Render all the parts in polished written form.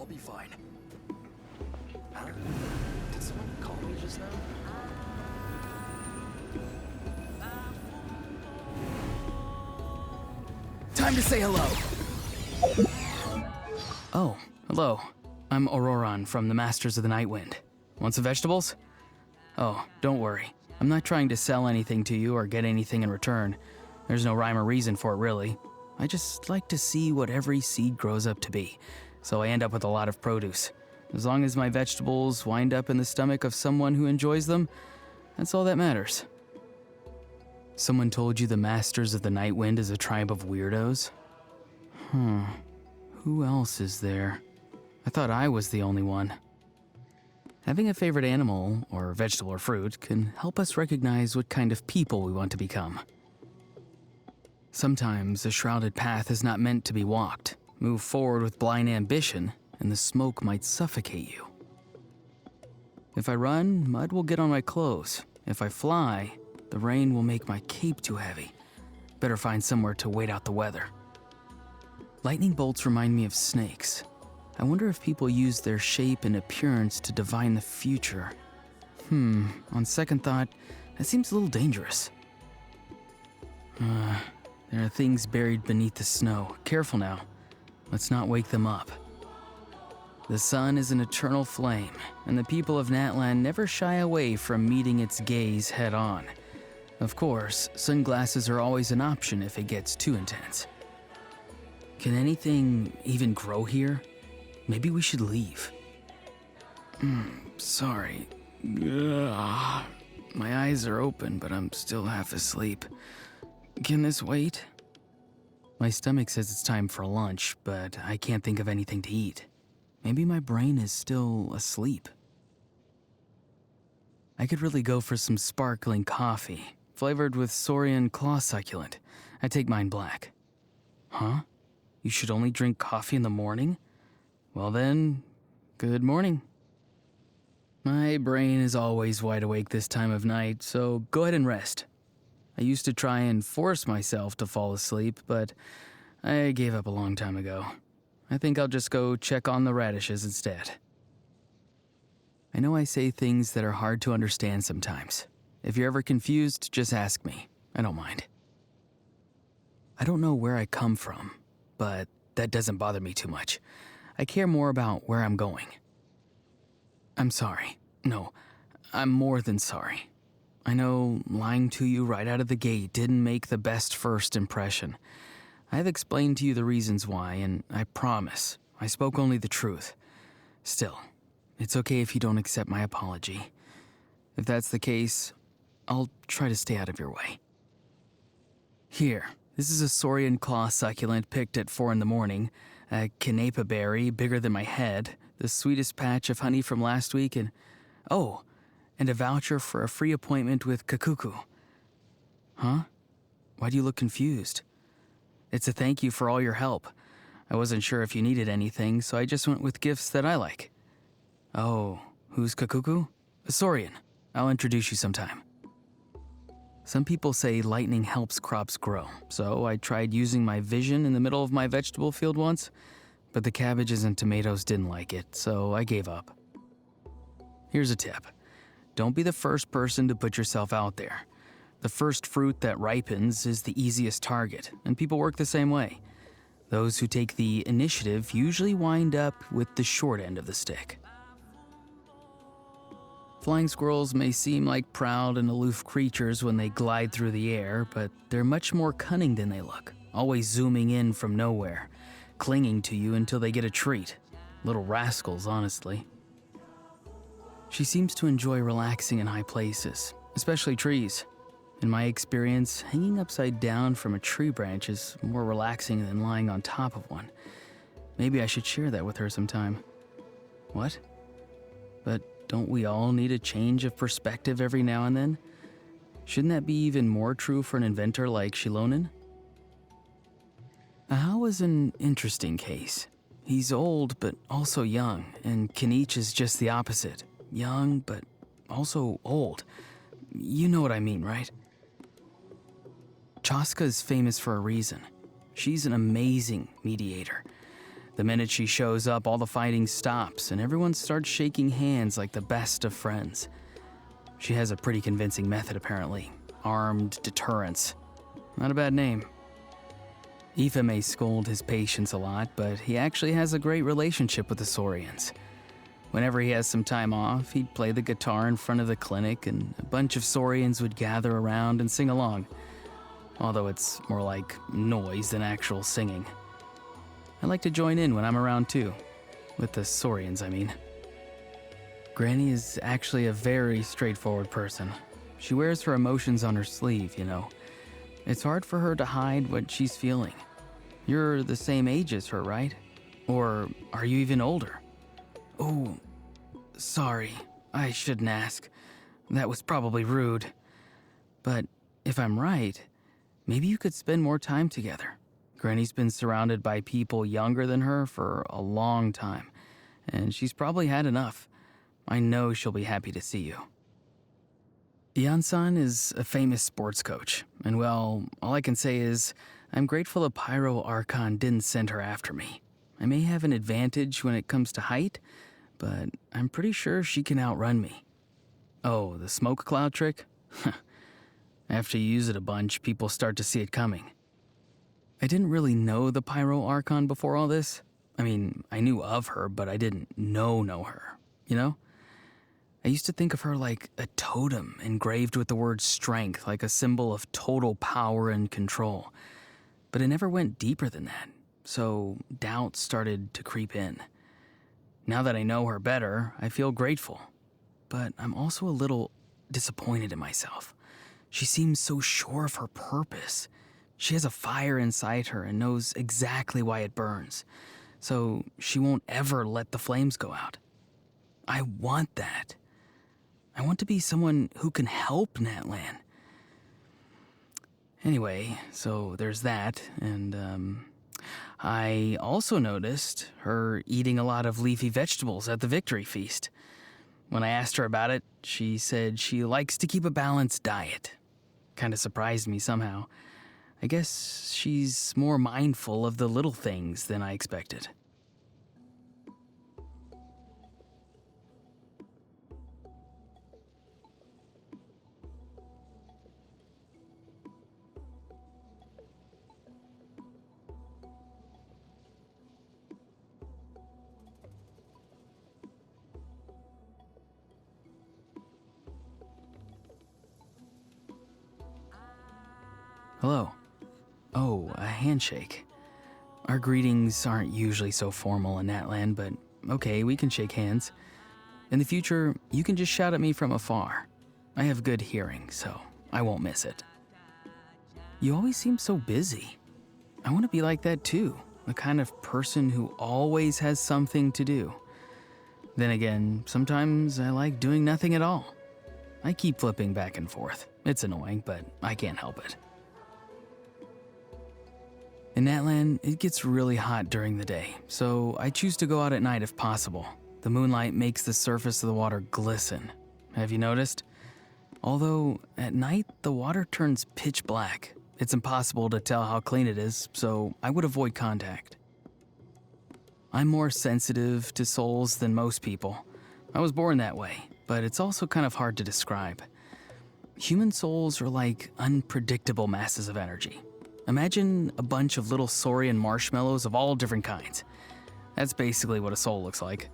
I'll be fine. Huh? Did someone call me just now? Time to say hello! Oh, hello. I'm Ororon from the Masters of the Night Wind. Want some vegetables? Oh, don't worry. I'm not trying to sell anything to you or get anything in return. There's no rhyme or reason for it, really. I just like to see what every seed grows up to be, so I end up with a lot of produce. As long as my vegetables wind up in the stomach of someone who enjoys them, that's all that matters. Someone told you the Masters of the Night Wind is a tribe of weirdos? Who else is there? I thought I was the only one. Having a favorite animal, or vegetable or fruit, can help us recognize what kind of people we want to become. Sometimes a shrouded path is not meant to be walked. Move forward with blind ambition, and the smoke might suffocate you. If I run, mud will get on my clothes. If I fly, the rain will make my cape too heavy. Better find somewhere to wait out the weather. Lightning bolts remind me of snakes. I wonder if people use their shape and appearance to divine the future. On second thought, that seems a little dangerous. There are things buried beneath the snow. Careful now. Let's not wake them up. The sun is an eternal flame, and the people of Natlan never shy away from meeting its gaze head on. Of course, sunglasses are always an option if it gets too intense. Can anything even grow here? Maybe we should leave. Sorry. Ugh. My eyes are open, but I'm still half asleep. Can this wait? My stomach says it's time for lunch, but I can't think of anything to eat. Maybe my brain is still asleep. I could really go for some sparkling coffee, flavored with Saurian claw succulent. I take mine black. Huh? You should only drink coffee in the morning? Well then, good morning. My brain is always wide awake this time of night, so go ahead and rest. I used to try and force myself to fall asleep, but I gave up a long time ago. I think I'll just go check on the radishes instead. I know I say things that are hard to understand sometimes. If you're ever confused, just ask me. I don't mind. I don't know where I come from, but that doesn't bother me too much. I care more about where I'm going. I'm sorry. No, I'm more than sorry. I know lying to you right out of the gate didn't make the best first impression. I've explained to you the reasons why, and I promise I spoke only the truth. Still, it's okay if you don't accept my apology. If that's the case, I'll try to stay out of your way. Here, this is a Saurian claw succulent picked at 4 a.m, a canepa berry bigger than my head, the sweetest patch of honey from last week, and a voucher for a free appointment with Kakuku. Huh? Why do you look confused? It's a thank you for all your help. I wasn't sure if you needed anything, so I just went with gifts that I like. Oh, who's Kakuku? A Saurian. I'll introduce you sometime. Some people say lightning helps crops grow, so I tried using my vision in the middle of my vegetable field once, but the cabbages and tomatoes didn't like it, so I gave up. Here's a tip. Don't be the first person to put yourself out there. The first fruit that ripens is the easiest target, and people work the same way. Those who take the initiative usually wind up with the short end of the stick. Flying squirrels may seem like proud and aloof creatures when they glide through the air, but they're much more cunning than they look, always zooming in from nowhere, clinging to you until they get a treat. Little rascals, honestly. She seems to enjoy relaxing in high places, especially trees. In my experience, hanging upside down from a tree branch is more relaxing than lying on top of one. Maybe I should share that with her sometime. What? But don't we all need a change of perspective every now and then? Shouldn't that be even more true for an inventor like Shilonen? Ahau is an interesting case. He's old, but also young, and Kenichi is just the opposite. Young, but also old. You know what I mean, right? Chaska is famous for a reason. She's an amazing mediator. The minute she shows up, all the fighting stops, and everyone starts shaking hands like the best of friends. She has a pretty convincing method, apparently. Armed deterrence. Not a bad name. Aoife may scold his patients a lot, but he actually has a great relationship with the Saurians. Whenever he has some time off, he'd play the guitar in front of the clinic, and a bunch of Saurians would gather around and sing along. Although it's more like noise than actual singing. I like to join in when I'm around too. With the Saurians, I mean. Granny is actually a very straightforward person. She wears her emotions on her sleeve, you know. It's hard for her to hide what she's feeling. You're the same age as her, right? Or are you even older? Oh, sorry. I shouldn't ask. That was probably rude. But if I'm right, maybe you could spend more time together. Granny's been surrounded by people younger than her for a long time, and she's probably had enough. I know she'll be happy to see you. Yansan is a famous sports coach, and well, all I can say is I'm grateful the Pyro Archon didn't send her after me. I may have an advantage when it comes to height, but I'm pretty sure she can outrun me. Oh, the smoke cloud trick? After you use it a bunch, people start to see it coming. I didn't really know the Pyro Archon before all this. I mean, I knew of her, but I didn't know her, you know? I used to think of her like a totem engraved with the word strength, like a symbol of total power and control. But it never went deeper than that, so doubt started to creep in. Now that I know her better, I feel grateful. But I'm also a little disappointed in myself. She seems so sure of her purpose. She has a fire inside her and knows exactly why it burns, so she won't ever let the flames go out. I want that. I want to be someone who can help Natlan. Anyway, so there's that, and I also noticed her eating a lot of leafy vegetables at the Victory Feast. When I asked her about it, she said she likes to keep a balanced diet. Kinda surprised me somehow. I guess she's more mindful of the little things than I expected. Hello. Oh, a handshake. Our greetings aren't usually so formal in Natlan, but okay, we can shake hands. In the future, you can just shout at me from afar. I have good hearing, so I won't miss it. You always seem so busy. I want to be like that too, the kind of person who always has something to do. Then again, sometimes I like doing nothing at all. I keep flipping back and forth. It's annoying, but I can't help it. In Natlan, it gets really hot during the day, so I choose to go out at night if possible. The moonlight makes the surface of the water glisten. Have you noticed? Although, at night, the water turns pitch black. It's impossible to tell how clean it is, so I would avoid contact. I'm more sensitive to souls than most people. I was born that way, but it's also kind of hard to describe. Human souls are like unpredictable masses of energy. Imagine a bunch of little saurian marshmallows of all different kinds. That's basically what a soul looks like.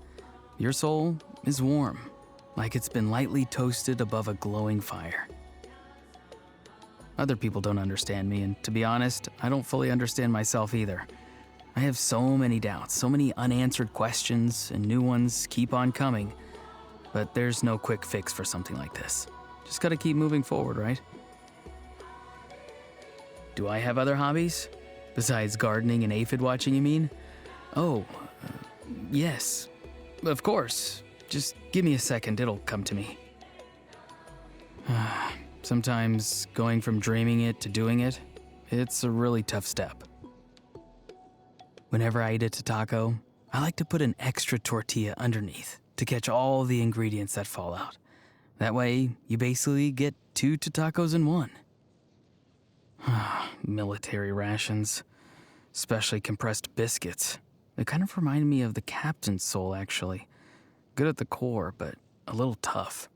Your soul is warm, like it's been lightly toasted above a glowing fire. Other people don't understand me, and to be honest, I don't fully understand myself either. I have so many doubts, so many unanswered questions, and new ones keep on coming. But there's no quick fix for something like this. Just gotta keep moving forward, right? Do I have other hobbies? Besides gardening and aphid watching, you mean? Oh, yes. Of course. Just give me a second, it'll come to me. Sometimes going from dreaming it to doing it, it's a really tough step. Whenever I eat a taco, I like to put an extra tortilla underneath to catch all the ingredients that fall out. That way, you basically get 2 tacos in one. Military rations, especially compressed biscuits. They kind of remind me of the captain's soul, actually. Good at the core, but a little tough.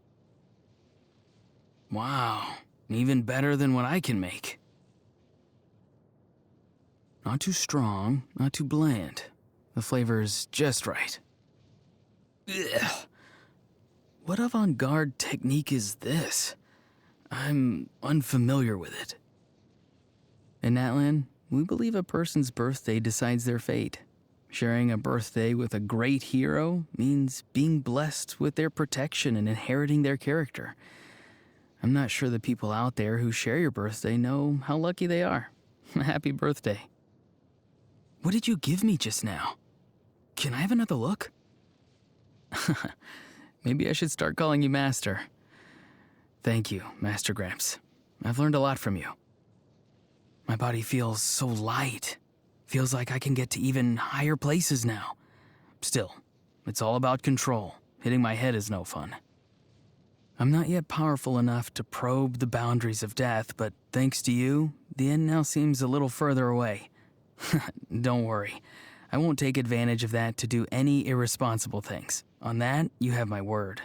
Wow, even better than what I can make. Not too strong, not too bland. The flavor's just right. Ugh. What avant-garde technique is this? I'm unfamiliar with it. In Natlan, we believe a person's birthday decides their fate. Sharing a birthday with a great hero means being blessed with their protection and inheriting their character. I'm not sure the people out there who share your birthday know how lucky they are. Happy birthday. What did you give me just now? Can I have another look? Maybe I should start calling you Master. Thank you, Master Gramps. I've learned a lot from you. My body feels so light. Feels like I can get to even higher places now. Still, it's all about control. Hitting my head is no fun. I'm not yet powerful enough to probe the boundaries of death, but thanks to you, the end now seems a little further away. Don't worry. I won't take advantage of that to do any irresponsible things. On that, you have my word.